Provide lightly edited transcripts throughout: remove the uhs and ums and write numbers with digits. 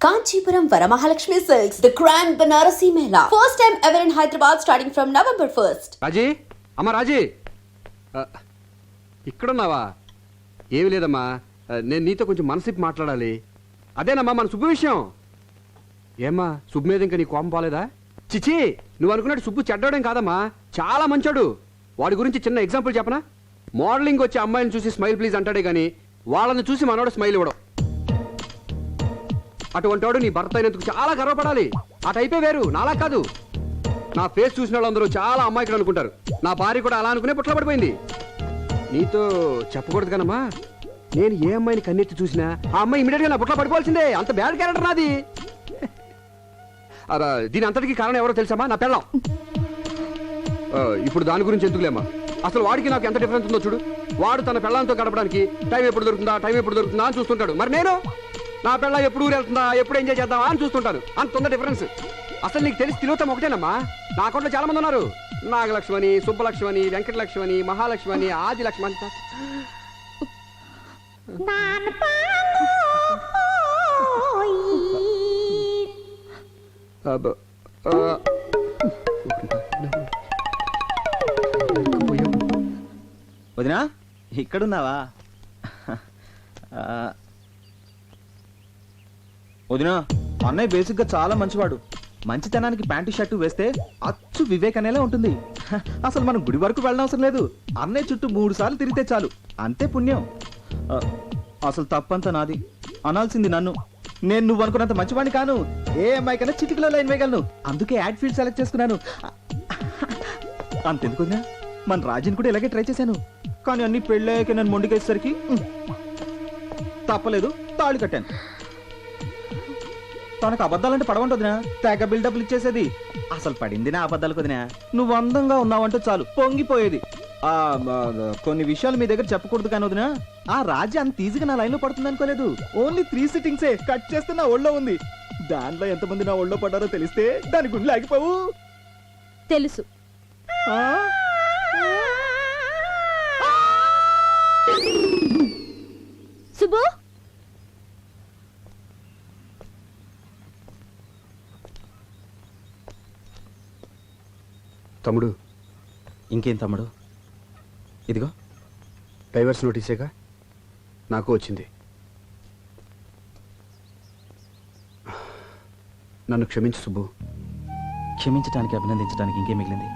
Kanchipuram Varamahalakshmi Silks, the Grand Banarasi Mela. First time ever in Hyderabad starting from November 1st. రాజీ అమ్మా రాజీ ఇక్కడున్నావా? ఏమి లేదమ్మా, నేను నీతో కొంచెం మనసిప్పి మాట్లాడాలి. అదేనమ్మా మన సుబ్బు విషయం. ఏమ్మా సుబ్బు మీద ఇంకా నీ కోపం పోలేదా? చిచి, నువ్వు అనుకున్నట్టు సుబ్బు చెడ్డోడేం కాదమ్మా, చాలా మంచోడు. వాడి గురించి చిన్న ఎగ్జాంపుల్ చెప్పనా? మోడలింగ్ వచ్చే అమ్మాయిని చూసి స్మైల్ ప్లీజ్ అంటాడే కానీ వాళ్ళని చూసి మనోడు స్మైల్ ఇవ్వడం. అటువంటి వాడు నీ భర్త అయినందుకు చాలా గర్వపడాలి. ఆ టైపే వేరు, నాలా కాదు. నా ఫేస్ చూసిన వాళ్ళందరూ చాలా అమ్మాయికుడు అనుకుంటారు. నా భార్య కూడా అలా అనుకునే పుట్ల పడిపోయింది. నీతో చెప్పకూడదు కానమ్మా, నేను ఏ అమ్మాయిని కన్నెత్తి చూసినా ఆ అమ్మాయి ఇమీడియట్ గా నా పుట్ల పడిపోవాల్సిందే. అంత బ్యాడ్ క్యారెక్టర్ నాది. దీని అంతటికి కారణం ఎవరో తెలుసామా? నా పెళ్ళం. ఇప్పుడు దాని గురించి ఎందుకులేమ్మా, అసలు వాడికి నాకు ఎంత డిఫరెన్స్ ఉందో చూడు. వాడు తన పెళ్ళంతో గడపడానికి టైం ఎప్పుడు దొరుకుతుందా అని చూస్తుంటాడు. మరి నేను నా పెళ్ళ ఎప్పుడు ఊరు వెళ్తుందా, ఎప్పుడు ఎంజాయ్ చేద్దామా అని చూస్తుంటాను. అంత ఉన్న డిఫరెన్స్. అసలు నీకు తెలిసి తిలోత్తం ఒకటేనమ్మా. నా అకౌంట్లో చాలా మంది ఉన్నారు. నాగలక్ష్మణి, సుబ్బలక్ష్మణి, వెంకటలక్ష్మణి, మహాలక్ష్మణి, ఆదిలక్ష్మణి. వదినా ఇక్కడున్నావా? వదినా, అన్నయ్య బేసిక్ గా చాలా మంచివాడు. మంచితనానికి ప్యాంటు షర్టు వేస్తే అచ్చు వివేక్ అనేలా ఉంటుంది. అసలు మనం గుడి వరకు వెళ్ళనవసరం లేదు. అన్నయ్య చుట్టూ 3 సార్లు తిరిగితే చాలు, అంతే పుణ్యం. అసలు తప్పంతా నాది, అనాల్సింది నన్ను. నేను నువ్వు అనుకున్నంత మంచివాడిని కాను. ఏ అమ్మాయి కన్నా చిటికలో లైన్ వేయగలను. అందుకే యాడ్ ఫీల్డ్ సెలెక్ట్ చేసుకున్నాను. అంతెందుకు వదినా, మన రాజుని కూడా ఇలాగే ట్రై చేశాను. కానీ అన్ని పెళ్ళాక నన్ను మొండికేసరికి తప్పలేదు, తాళి కట్టాను. తనకు అబద్ధాలంటే పడవంటదినా, తెగ బిల్డప్లు ఇచ్చేసేది. అసలు పడింది నా అబద్ధాలకు వదినా. నువ్వు అందంగా ఉన్నావంటే చాలు పొంగిపోయేది. కొన్ని విషయాలు మీ దగ్గర చెప్పకూడదు కానీ వదినా, ఆ రాజు అంత ఈజీగా నా లైన్ లో పడుతుంది అనుకోలేదు. ఓన్లీ 3 సిట్టింగ్సే కట్ చేస్తే నా ఒళ్ళో ఉంది. దాంట్లో ఎంతమంది నా ఒళ్ళో పడ్డారో తెలిస్తే దాని గుండెలు ఆగిపోవు. తెలుసు. సుబ్బు, తమ్ముడు. ఇంకేం తమ్ముడు? ఇదిగో డైవర్స్ నోటీసేగా నాకు వచ్చింది. నన్ను క్షమించు సుబ్బు. క్షమించడానికి, అభినందించడానికి ఇంకేం మిగిలింది?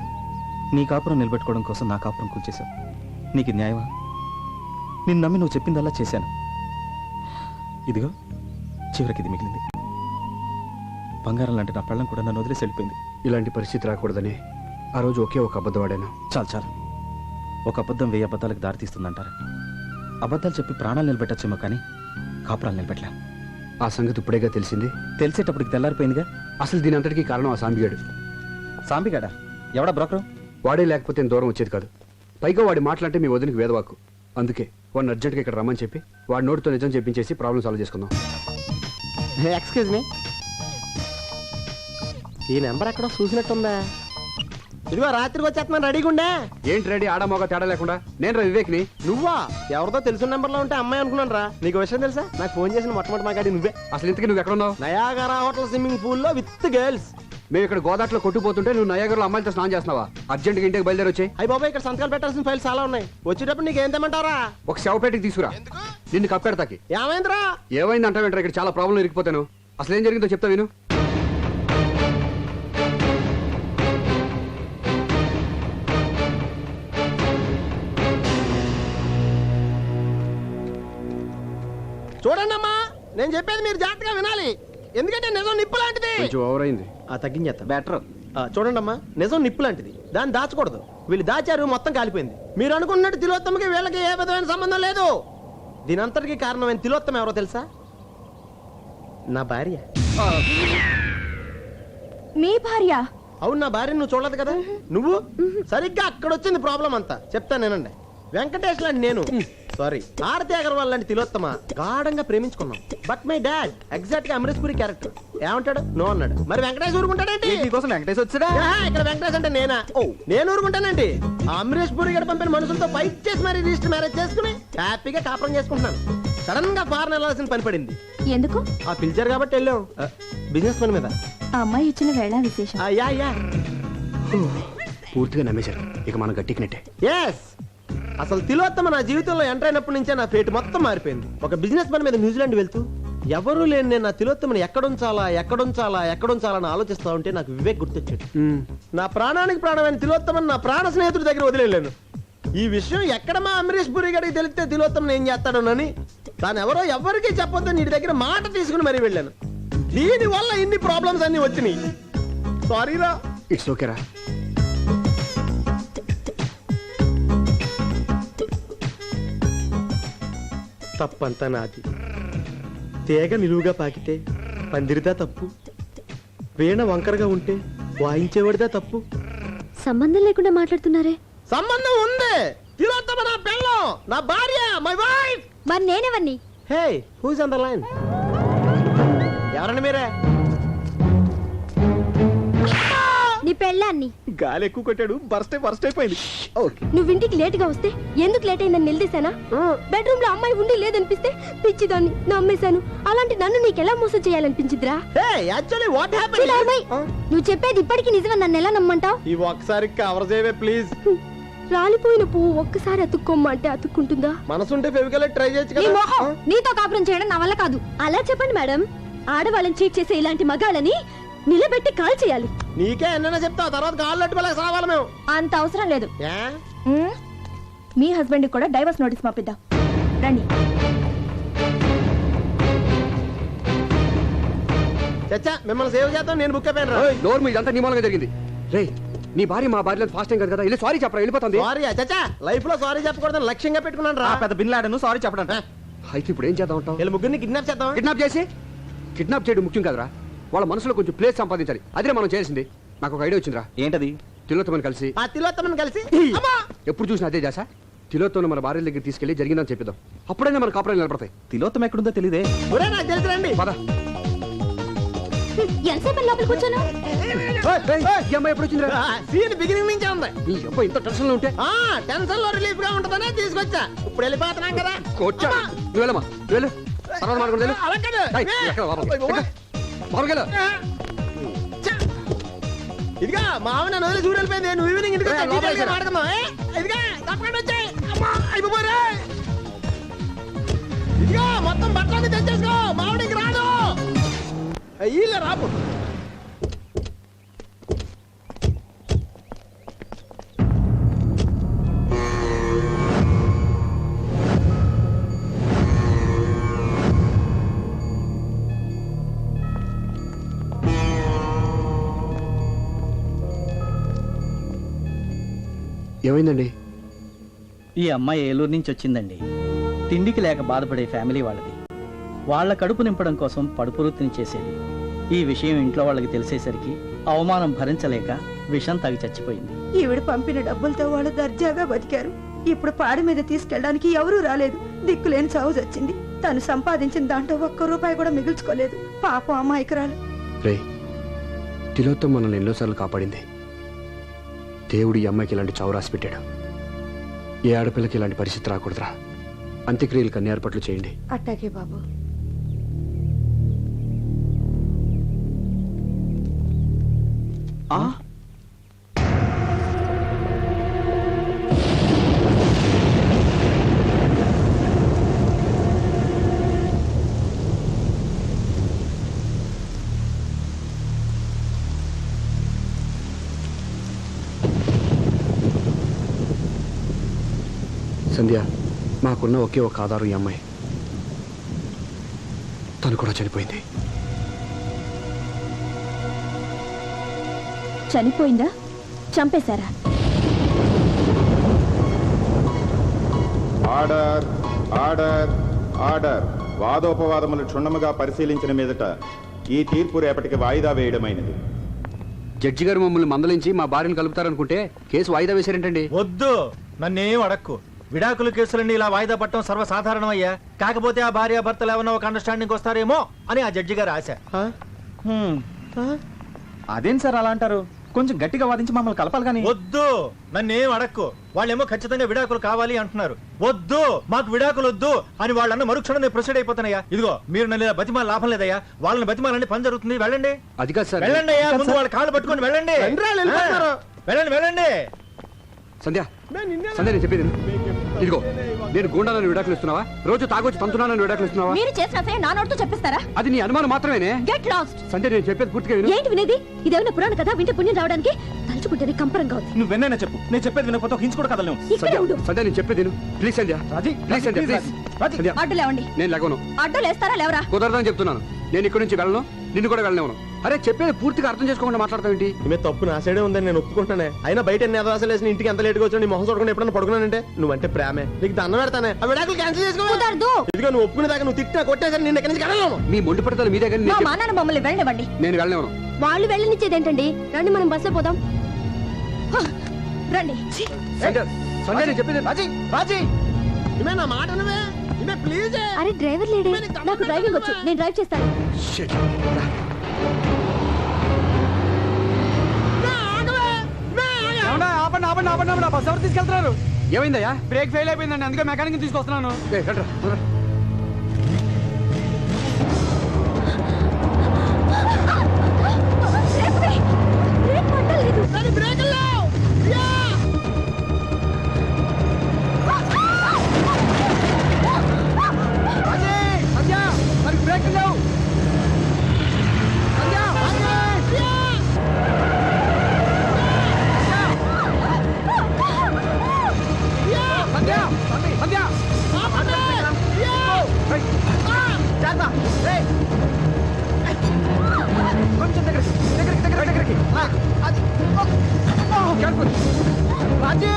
నీ కాపురం నిలబెట్టుకోవడం కోసం నా కాపురం కూల్చేశావు. నీకు న్యాయమా? నిన్ను నమ్మి నువ్వు చెప్పిందల్లా చేశాను. ఇదిగో చివరికి ఇది మిగిలింది. బంగారం లాంటి నా పెళ్ళం కూడా నన్ను వదిలేసి వెళ్ళిపోయింది. ఇలాంటి పరిస్థితి రాకూడదని ఆ రోజు ఒకే ఒక అబద్ధం ఆడాను. చాలు. ఒక అబద్ధం 1000 అబద్ధాలకు దారితీస్తుందంటారు. అబద్ధాలు చెప్పి ప్రాణాలు నిలబెట్టచ్చేమో కానీ కాపురాలు నిలబెట్టలేం. ఆ సంగతి ఇప్పుడేగా తెలిసింది. తెలిసేటప్పటికి తెల్లారిపోయిందిగా. అసలు దీని అంతటికీ కారణం ఆ సాంబిగాడు. సాంబిగాడా? ఎవడా బ్రోకరు? వాడే లేకపోతే నేను దూరం వచ్చేది కాదు. పైగా వాడి మాట్లాడితే మీ వదినకి వేదవాకు. అందుకే వాడిని అర్జెంట్గా ఇక్కడ రమ్మని చెప్పి వాడి నోటితో నిజం చెప్పించేసి ప్రాబ్లం సాల్వ్ చేసుకుందాం. ఎక్స్క్యూజ్ మీ, ఈ నెంబర్ ఎక్కడో చూసినట్టుందా? ఇదిగో రాత్రికి వచ్చేస్తున్నాను, రెడీగా ఉండే. ఏంటి రెడీ? ఆడమోగా తేడా లేకుండా. నేను రా వివేక్ని. నువ్వా? ఎవరితో తెలిసిన నెంబర్లో ఉంటే అమ్మాయి అనుకున్నాను రా. నీకు విషయం తెలుసా? నాకు ఫోన్ చేసిన మొట్టమొదటి మాట్లాడి నువ్వే. అసలు ఇంతకీ నువ్వు ఎక్కడున్నావు? నయాగరా హోటల్ స్విమ్మింగ్ పూల్ లో విత్ గర్ల్స్. మేము ఇక్కడ గోదాట్లో కొట్టుపోతుంటే నువ్వు నయాగర్లో అమ్మాయిలతో స్నానం చేస్తున్నావా? అర్జెంట్గా ఇంటికి బయలుదేరి వచ్చాయి. అయ్యి బాబా, ఇక్కడ సంతకాలు పెట్టాల్సిన ఫైల్స్ చాలా ఉన్నాయి. వచ్చేటప్పుడు నీకు ఏం తెమ్మంటారా? ఒక శవపేటకి తీసుకురా, నిన్ను కప్పెడతాకి. ఏమైందిరా? ఏమైంది అంటావేంటారా? ఇక్కడ చాలా ప్రాబ్లం ఇరికిపోతాను. అసలు ఏం జరిగిందో చెప్తా విను. చూడండి అమ్మా, నేను చెప్పేది మీరు జాగ్రత్తగా వినాలి. ఎందుకంటే నిజం నిప్పు లాంటిది. కొంచెం ఓవర్ అయింది. తగ్గించేస్తా, బెటర్. చూడండి అమ్మా, నిజం నిప్పు లాంటిది, దాన్ని దాచకూడదు. వీళ్ళు దాచారు, మొత్తం కాలిపోయింది. మీరు అనుకున్నట్టు తిలోత్తమకి వీళ్ళకి ఏ విధమైన సంబంధం లేదు. దీని అంతటికి కారణమైన తిలోత్తమ ఎవరో తెలుసా? నా భార్య. మీ భార్య? అవును, నా భార్య. నువ్వు చూడలేదు కదా. నువ్వు సరిగ్గా అక్కడ వచ్చింది ప్రాబ్లం అంతా. చెప్తాను నేనండి. వెంకటేష్ లాంటి నేను, సారీ ఆరతి అగర్వాల్ లాంటి తిలోత్తమ గాఢంగా ప్రేమించుకున్నాం. బట్ మై డాడ్ ఎగ్జాక్ట్ గా అమరీష్ పురి క్యారెక్టర్. ఏమంటాడు? నో అన్నాడు. మరి వెంకటేష్ ఊరుకుంటాడేంటి? నీకోసం వెంకటేష్ వచ్చాడా? ఇక్కడ వెంకటేష్ అంటే నేనా? ఓ, నేను ఊరుకుంటానండి. అమరీష్ పురి గారు పంపిన మనుషులతో ఫైట్ చేసి మరి రిజిస్టర్ మ్యారేజ్ చేసుకుని హ్యాపీగా కాపురం చేసుకుంటున్నాను. సడన్ గా ఫారెన్ వెళ్ళాల్సిన పని పడింది. ఎందుకు? ఆ పిలిచారు కాబట్టి వెళ్ళాం. బిజినెస్ పని మీద. ఆ అమ్మాయి ఇచ్చిన వేళ విశేషం. యా యా పూర్తిగా నమ్మేశారు, ఇక మనం గట్టికినట్టే. ఎస్, అసలు తిలోత్తమ నా జీవితంలో ఎంటర్ అయినప్పటి నుంచే నా ఫేట్ మొత్తం మారిపోయింది. ఒక బిజినెస్ పని మీద న్యూజిలాండ్ వెళ్తూ ఎవరూ లేని నేను నా తిలోత్తమని ఎక్కడుంచాలా అని ఆలోచిస్తా ఉంటే నాకు వివేక్ గుర్తొచ్చాడు. నా ప్రాణానికి ప్రాణమైన తిలోత్తమని నా ప్రాణ స్నేహితుడి దగ్గర వదిలేను. ఈ విషయం ఎక్కడ మా అమరీష్ పురి గారికి తెలిస్తే తిలోత్తమని ఏం చేస్తాడోనని తాను ఎవరో ఎవరికీ చెప్పొద్దని నీ దగ్గర మాట తీసుకుని మరీ వెళ్ళాను. దీని వల్ల ఇన్ని ప్రాబ్లమ్స్ అన్ని వచ్చినాయి. సారీరా. ఇట్స్ ఓకేరా. తప్పంతా నాది. తీగ నిలువుగా పాకితే పందిరిదా తప్పు, వీణ వంకరగా ఉంటే వాయించేవాడిదా తప్పు. సంబంధం లేకుండా మాట్లాడుతున్నారే. సంబంధం ఉంది. తిలోత్తమ నా పెళ్ళం, నా భార్య, మై వైఫ్. మరి నేనెవరిని? హే, హూస్ ఆన్ ద లైన్? ఎవరండి మీరే? నీ పెళ్ళాన్ని. గాలి ఎక్కువ కొట్టాడు, బర్స్ట్ అయిపోయింది. ఓకే. నువ్వు ఇంటికి లేట్ గా వస్తే ఎందుకు లేట్ అయిందని నిలదీశానా? బెడ్రూమ్ లో అమ్మాయి ఉండి లేదనిపిస్తే పిచ్చిదాన్ని నమ్మేశాను. అలాంటి నన్ను నీకెలా మోసం చేయాలనిపించిద్రా? హే, యాక్చువల్లీ వాట్ హ్యాపెండ్? నువ్వు చెప్పేది ఇప్పటికీ నిజమని నన్ను ఎలా నమ్మంటావు? ఈ ఒక్కసారి కవర్ చేయవే ప్లీజ్. రాలిపోయిన పువ్వు ఒక్కసారి అతుక్కోమ్మంటే అతుక్కుంటుందా? మనసుంటే ఫెవికల్ ట్రై చేయొచ్చు నీ కదా. మొహం, నీతో కాపురం చేయడం నా వల్ల కాదు. అలా చెప్పండి మేడం. ఆడవాళ్ళని చీట్ చేసే ఇలాంటి మగాళ్ళని నిలబెట్టి కాల్ చేయాలి. నీకే ఎన్నైనా చెప్తావు, తర్వాత కాళ్ళు అట్టుకోలేక సావాలి మేము. అంత అవసరం లేదు. ఏ? మీ హస్బెండ్ కూడా డైవర్స్ నోటీస్ పంపిద్దాం రండి. చచ్చా, మిమ్మల్ని సేవ్ చేద్దాం. నేను బుక్ అయిపోయాను రా. డోర్ మీద ఇదంతా నీ మూలంగా జరిగింది. రే, నీ భార్య మా భార్య ఫాస్ట్ టైం కదా కదా, వెళ్ళి సారీ చెప్పరా, వెళ్ళిపోతుంది. సారీ చచ్చా, లైఫ్ లో సారీ చెప్పకూడదని లక్ష్యంగా పెట్టుకున్నాను రా. పెద్ద బిన్ లాడను సారీ చెప్పడం. అయితే ఇప్పుడు ఏం చేద్దాం అంటావు? వీళ్ళ ముగ్గురిని కిడ్నాప్ చేద్దాం. కిడ్నాప్ చేయడం ముఖ్యం కదరా, వాళ్ళ మనసులో కొంచెం ప్లేస్ సంపాదించాలి. అదే మనం చేసింది. నాకు ఒక ఐడియా వచ్చిందిరా. ఏంటది? తిలోత్తమని కలిసి ఆ తిలోత్తమని కలిసి అమ్మా! ఎప్పుడు చూసినా అదే చేసా. తిలోత్తమని మన భార్య దగ్గర తీసుకెళ్లి జరిగిందని చెప్పిద్దాం. అప్పుడైనా మన కాపురాలు నిలబడతాయి. తిలోత్తమ ఎక్కడుందో తెలియదే. ఒరే, నాకు తెలుసు రండి. పద. ఎంతసేపు లోపల కూర్చోను? ఈ అమ్మాయి ఎప్పుడు వచ్చిందిరా? సీన్ బిగినింగ్ నుంచే ఉంది. నీ అబ్బాయి ఇంత టెన్షన్ లో ఉంటే టెన్షన్ లో రిలీఫ్ గా ఉంటదనే తీసుకొచ్చా. ఇప్పుడు వెళ్ళిపోతున్నాం కదా. కొట్టా. నువ్వు వెళ్ళమ్మా, నువ్వు వెళ్ళు. తర్వాత మాట్లాడుకుంటూ వెళ్ళు. అలా కాదు. ఏయ్, ఎక్కడ లోపలికి? ఎక్కడ? లోపలికి వెళ్ళు. ఇదిగా మా ఆవిడ నన్ను వదిలి చూడు వెళ్ళిపోయింది. నువ్వు ఈవినింగ్ ఇంటికి వచ్చా, లోపలికి డీటెయిల్గా మాట్లాడదాం. ఇదిగా తప్పకుండా వచ్చాయి. అమ్మా, అయిపోరే. ఇదిగా మొత్తం బట్టలన్నీ తెచ్చేసుకో, మావిడికి రాదు. ఇల్లే రాపు. ఏమైందండి? ఈ అమ్మాయి ఏలూరు నుంచి వచ్చిందండి. తిండికి లేక బాధపడే ఫ్యామిలీ వాళ్ళది. వాళ్ళ కడుపు నింపడం కోసం పడుపురుతిని చేసేది. ఈ విషయం ఇంట్లో వాళ్ళకి తెలిసేసరికి అవమానం భరించలేక విషం తాగి చచ్చిపోయింది. ఈవిడ పంపిన డబ్బులతో వాళ్ళు దర్జాగా బతికారు. ఇప్పుడు పాడి మీద తీసుకెళ్ళడానికి ఎవరూ రాలేదు. దిక్కులేని చావు వచ్చింది. తను సంపాదించిన దాంట్లో ఒక్క రూపాయి కూడా మిగుల్చుకోలేదు. పాపం అమాయకురాలు. రే, తిలోత్తమ మనల్ని ఎన్నోసార్లు కాపాడింది. దేవుడు ఈ అమ్మాయికి ఇలాంటి చావు రాసి పెట్టాడు. ఏ ఆడపిల్లకి ఇలాంటి పరిస్థితి రాకూడదురా. అంత్యక్రియలకు అన్ని ఏర్పాట్లు చేయండి. అట్టాగే బాబు. సంధ్య, మాకున్న ఒకే ఒక ఆధారం ఈ అమ్మాయి. తను కూడా చనిపోయింది. చనిపోయిందా? చంపేశారా? Order order order. వాదోపవాదములు క్షుణ్ణముగా పరిశీలించిన మీదట ఈ తీర్పు రేపటికి వాయిదా వేయడమైనది. జడ్జి గారు మమ్మల్ని మందలించి మా భార్యను కలుపుతారనుకుంటే కేసు వాయిదా వేశారేంటండి? వద్దు, నన్నేం అడక్కు. విడాకుల కేసులన్నీ ఇలా వాయిదా పట్టడం సర్వసాధారణమయ్యా. కాకపోతే ఆ భార్య భర్తలు ఏమన్నా ఒక అండర్స్టాండింగ్ వస్తారేమో అని ఆ జడ్జి గారు ఆశ. అదేం సార్ అలా అంటారు? కొంచెం గట్టిగా వాదించి మమ్మల్ని కలపాలి కానీ. వద్దు, నన్నేం అడక్కు. వాళ్ళేమో ఖచ్చితంగా విడాకులు కావాలి అంటున్నారు. వద్దు, మాకు విడాకులు వద్దు అని వాళ్ళన్న మరుక్షణం నేను ప్రొసీడ్ అయిపోతానయ్యా. ఇదిగో మీరు నన్ను ఇలా బతిమాల లాభం లేదయ్యా. వాళ్ళని బతిమాలంటే పని జరుగుతుంది. వెళ్ళండి అది కాదు సార్. వెళ్ళండి అయ్యా, ముందు వాళ్ళ కాళ్ళు పట్టుకొని వెళ్ళండి. వెళ్ళండి వెళ్ళండి. సంధ్య సంధ్య నేను చెప్పేది ఇదిగో, నేను గుండాలని విడాకులు ఇస్తున్నావా, రోజు తాగొచ్చి తంతున్నానని విడాకులు ఇస్తున్నావా? మీరు చేసిన అసహ్యం నా నోటితో చెప్పిస్తారా? అది నీ అనుమానం మాత్రమేనే. Get lost. సంధ్య నేను చెప్పేది పూర్తిగా విను. ఏంటి వినేది? ఇదేమైనా పురాణ కదా? వింటే పుణ్యం రావడానికి తలుచుకుంటేనే కంపరంగా ఉంది. నువ్వు వెన్నైనా చెప్పు, నేను చెప్పేది వినకపోతే ఒక హించు కూడా కదలేము. ఇక్కడే సంధ్య ఉండు. సంధ్య నేను చెప్పేది విను please. Sandhya Raji, please Sandhya please. Raji. Sandhya అడ్డు లేవండి. నేను లేవను. అడ్డు లేస్తారా లేవరా? కుదరదని చెప్తున్నాను. నేను ఇక్కడి నుంచి వెళ్ళను, నిన్ను కూడా వెళ్ళనివ్వను. అరే చెప్పేది పూర్తిగా అర్థం చేసుకోకుండా మాట్లాడతావేంటి? ఈమె తప్పు నా సైడే ఉందని నేను ఒప్పుకుంటానే. అయినా బయట ఎన్ని అదవాసాలు వేసిన ఇంటికి ఎంత లేట్గా వచ్చి నీ మొహం చూడకుండా ఎప్పుడన్నా పడుకున్నానంటే నువ్వంటే ప్రేమే. నీకు దండం పెడతానే. ఆ విడాకులు క్యాన్సిల్ చేసుకో. కుదరదు. ఇదిగో నువ్వు ఒప్పుకునే దాకా నువ్వు తిట్టినా కొట్టేసరి నేను ఎక్కడి నుంచి కదలను. మీ మొండి పడతలు మీ దగ్గర మా మా నాన్న మమ్మల్ని వెళ్ళనివ్వండి. నేను వెళ్ళనివ్వను. వాళ్ళు వెళ్ళనిచ్చేదేంటండి? రండి మనం బస్సులో పోదాం. హ, రండి. సంధ్య సంధ్య నేను చెప్పేది రాజీ, రాజీ. ఈమె నా మాట నువ్వే. ఈమె ప్లీజ్. అరే డ్రైవర్ లేడే? నాకు డ్రైవింగ్ వచ్చు, నేను డ్రైవ్ చేస్తాను. Shit. ఆపండి ఆపండి ఆపండి ఆపండి. బస్ ఎవరు తీసుకెళ్తున్నారు? ఏమైందయ్యా? బ్రేక్ ఫెయిల్ అయిపోయిందండి, అందుకే మెకానిక్ తీసుకొస్తున్నాను. ఏయ్, రండ్రా, రండ్రా. బ్రేక్ పట్టలేదు. సంధ్య మరి బ్రేక్ లేవు. సంధ్య సంధ్య కొంచెం దగ్గరికి దగ్గరికి దగ్గరికి దగ్గరికి. Careful. రాజీ.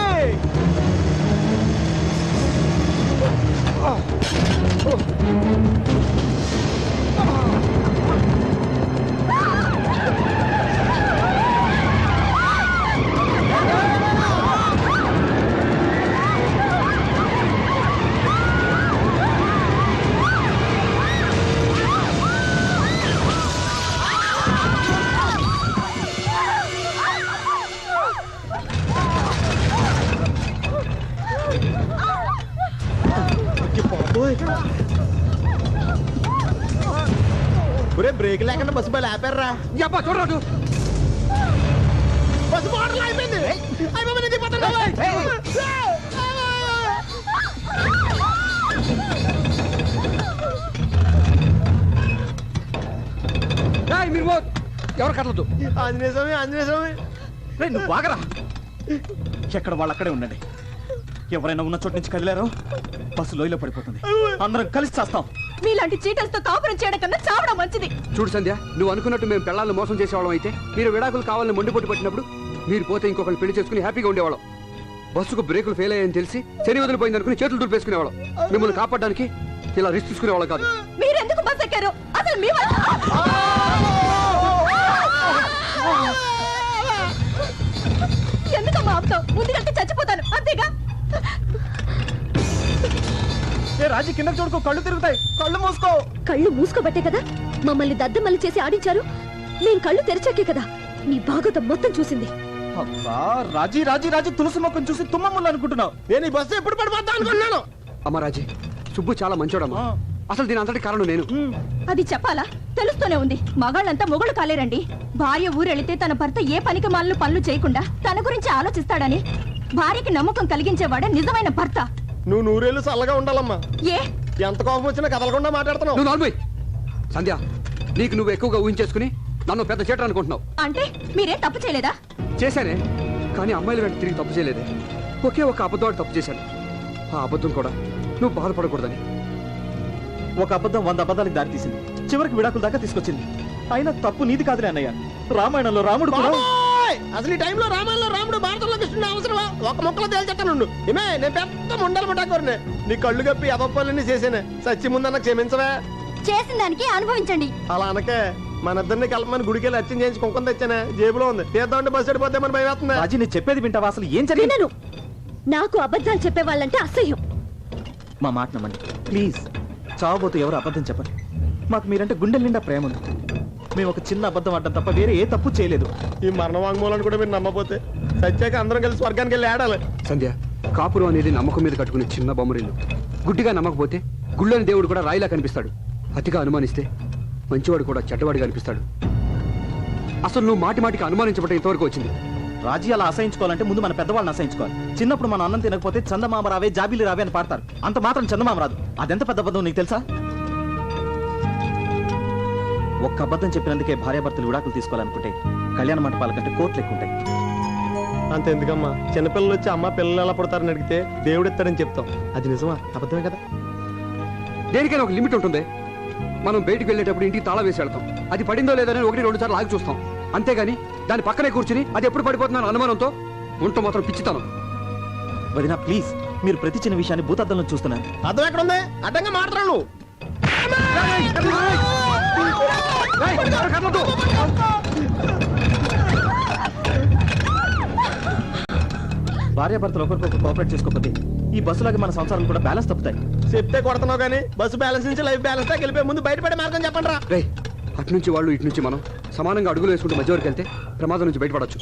ఒరే బ్రేక్ లేకుండా బస్సు బయలు ఆపారా. యబ్బా చూడరాదు. బస్సు మోడల్ అయిపోయింది. అయిపోయింది, నేను దిగిపోతాను. ఏయ్, మీరు ఎవరు కదలదు. ఆంజనేయ స్వామి, ఆంజనేయ స్వామి. రేయ్, నువ్వు బాగరా. ఎక్కడ వాళ్ళు అక్కడే ఉండండి. ఎవరైనా ఉన్న చోటు నుంచి కదిలారో బస్సు లోయలో పడిపోతుంది. అందరం కలిసి చేస్తాం. మీలాంటి చీటలతో కాపురం చేయడం కన్నా చావడం మంచిది. చూడు సంధ్య, నువ్వు అనుకున్నట్టు మేము పిల్లల్ని మోసం చేసేవాళ్ళం అయితే, మీరు విడాకులు కావాలని మొండిపోటు పట్టినప్పుడు మీరు పోతే ఇంకొకరిని పెళ్లి చేసుకుని హ్యాపీగా ఉండేవాళ్ళం. బస్సుకు బ్రేకులు ఫెయిల్ అయ్యాయని తెలిసి శని వదిలిపోయింది అనుకుని చేతులు దులిపేసుకునేవాళ్ళం. మిమ్మల్ని కాపాడడానికి ఇలా రిస్క్ తీసుకునేవాళ్ళం కాదు. మీరెందుకు బస్ ఎక్కారు? అసలు మీ వల్ల ఎందుకమ్మా ఆపుతావు? ముందుకంటే చచ్చిపోతాను అంతేగా. ఏ రాజీ, కింద చూడుకో, కళ్ళు తిరుగుతాయి. కళ్ళు మూసుకో. కళ్ళు మూసుకోబట్టే కదా మమ్మల్ని దద్దమల్లి చేసి ఆడించారు. నేను కళ్ళు తెరిచాకే కదా నీ భాగవతం మొత్తం చూసింది. అబ్బా రాజీ రాజీ రాజీ, తులసి మొక్కను చూసి తుమ్మమ్మలు అనుకుంటున్నావు. నేను ఈ బస్సు ఎప్పుడు పడిపోతా అనుకున్నాను. అమ్మ రాజీ, సుబ్బు చాలా మంచోడమ్మా. అసలు దీని అంతటి కారణం నేను. అది చెప్పాలా? తెలుస్తూనే ఉంది. మగాళ్ళంతా మొగుళ్ళు కాలేరండి. భార్య ఊరెళితే తన భర్త ఏ పనికి మాలను పనులు చేయకుండా తన గురించి ఆలోచిస్తాడని భార్యకి నమ్మకం కలిగించేవాడే నిజమైన భర్త. నువ్వు నూరేళ్ళు చల్లగా ఉండాలమ్మా. ఏ ఎంత కోపం వచ్చినా కదలకుండా మాట్లాడుతున్నావు. నువ్వు నార్మల్ సంధ్య, నీకు నువ్వు ఎక్కువగా ఊహించేసుకుని నన్ను పెద్ద చేటర్ అనుకుంటున్నావు. అంటే మీరేం తప్పు చేయలేదా? చేశానే, కానీ అమ్మాయిల వెంట తిరిగి తప్పు చేయలేదే. ఒకే ఒక అబద్ధం తప్పు చేశాను. ఆ అబద్ధం కూడా నువ్వు బాధపడకూడదని. ఒక అబద్ధం 100 అబద్ధాలకు దారి తీసింది. చివరికి విడాకుల దాకా తీసుకొచ్చింది. అయినా తప్పు నీది కాదులే అన్నయ్య. రామాయణంలో రాముడు కూడా బాబోయ్! అసలు ఈ టైంలో రామాయణంలో రాముడు భారతంలో కృష్ణుడు అవసరమా? ఒక మొక్కలో తేల్చెట్టానుండు. ఏమే, నేను పెద్ద ముండలు పట్టాకోరనే. నీ కళ్ళు కప్పి అదొప్పలన్నీ చేసేనే. సచ్చి ముందన్న క్షమించవే. చేసిన దానికి అనుభవించండి. అలా అనకే. మన ఇద్దరిని కలపమని గుడికెళ్ళి అర్చన చేయించి కుంకుమ తెచ్చానే. జేబులో ఉంది. తీద్దామంటే బస్సు వెళ్ళిపోతామని భయం వేస్తుంది. రాజీ, నేను చెప్పేది వింటావా? అసలు ఏం జరిగింది? వినను. నాకు అబద్ధాలు చెప్పేవాళ్ళంటే అసహ్యం. మా మాట నమ్మండి ప్లీజ్. చావబోతూ ఎవరు అబద్ధం చెప్పండి. మాకు మీరంటే గుండెల నిండా ప్రేమ ఉంది. మేము ఒక చిన్న అబద్ధం ఆడడం తప్ప వేరే ఏ తప్పు చేయలేదు. ఈ మరణ వాంగ్మూలాన్ని కూడా మీరు నమ్మపోతే సత్యాక అందరం కలిసి స్వర్గానికి వెళ్ళి ఆడాలి. సంధ్య, కాపురం అనేది నమ్మకం మీద కట్టుకునే చిన్న బొమ్మరిల్లు. గుడ్డిగా నమ్మకపోతే గుళ్ళని దేవుడు కూడా రాయిలా కనిపిస్తాడు. అతిగా అనుమానిస్తే మంచివాడు కూడా చెడ్డవాడిగా అనిపిస్తాడు. అసలు నువ్వు మాటి మాటికి అనుమానించబట్టే ఇంతవరకు వచ్చింది. రాజీ అలా అసహించుకోవాలంటే ముందు మన పెద్దవాళ్ళని అసహించుకోవాలి. చిన్నప్పుడు మన అన్నం తినకపోతే చందమామ రావే జాబిలి రావే అని పాడతారు. అంత మాత్రం చందమామ రాదు. అదెంత పెద్ద అబద్ధం నీకు తెలుసా? ఒక్క అబద్ధం చెప్పినందుకే భార్యాభర్తలు విడాకులు తీసుకోవాలనుకుంటే కళ్యాణ మంటపాల కంటే కోర్టులు ఎక్కువ ఉంటాయి. అంత ఎందుకమ్మా, చిన్నపిల్లలు వచ్చి అమ్మ పిల్లలు ఎలా పుడతారని అడిగితే దేవుడు ఇస్తాడని చెప్తాం. అది నిజమా అబద్ధమే కదా? దేనికైనా ఒక లిమిట్ ఉంటుంది. మనం బయటికి వెళ్ళేటప్పుడు ఇంటికి తాళం వేసి వెళ్తాం. అది పడిందో లేదని 1-2 సార్లు ఆగి చూస్తాం. అంతేగాని దాని పక్కనే కూర్చుని అది ఎప్పుడు పడిపోతుందని అనుమానంతో ఉంటూ మాత్రం పిచ్చితాను. వదినా ప్లీజ్, మీరు ప్రతి చిన్న విషయాన్ని భూతద్దంలో చూస్తున్నారు. అర్థం ఎక్కడ ఉంది? అడ్డంగా మాట్లాడు నువ్వు. భార్యాభర్తలు ఒకరికొకరు కోఆపరేట్ చేసుకోకపోతే ఈ బస్సులాగే మన సంసారాలు కూడా బ్యాలెన్స్ తప్పుతాయి. చెప్తే కొడుతున్నావు కానీ బస్సు బ్యాలెన్స్ నుంచి లైఫ్ బ్యాలెన్స్ దాకా వెళ్ళిపోయి ముందు బయటపడే మార్గం చెప్పండి రా. రే, అటు నుంచి వాళ్ళు ఇటు నుంచి మనం సమానంగా అడుగులు వేసుకుంటూ మధ్య వరకు వెళ్తే ప్రమాదం నుంచి బయటపడచ్చు.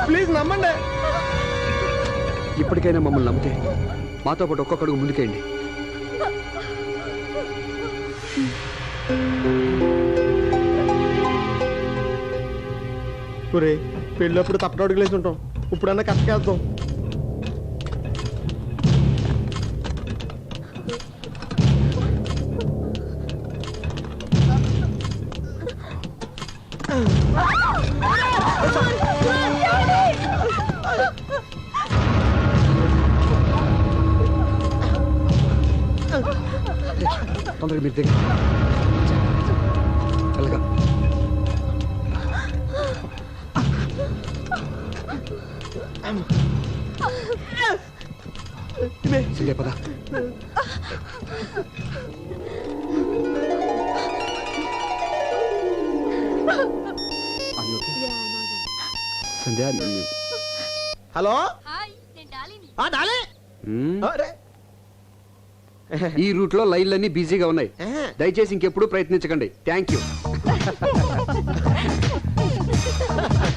ప్లీజ్ నమ్మండి. ఇప్పటికైనా మమ్మల్ని నమ్మితే మాతో పాటు ఒక్కొక్క అడుగు ముందుకేయండి. ఒరే, పెళ్ళప్పుడు తప్పట అడుగులేసి ఉంటాం. ఇప్పుడన్నా కష్టకెళ్తాం. తొందరగా మీరు దగ్గర వెళ్ళగా. సంధ్య పద. సంధ్య, హలో డాలీ. అరే ఈ రూట్ లో లైన్లన్నీ బిజీగా ఉన్నాయి. దయచేసి ఇంకెప్పుడు ప్రయత్నించకండి. Thank you.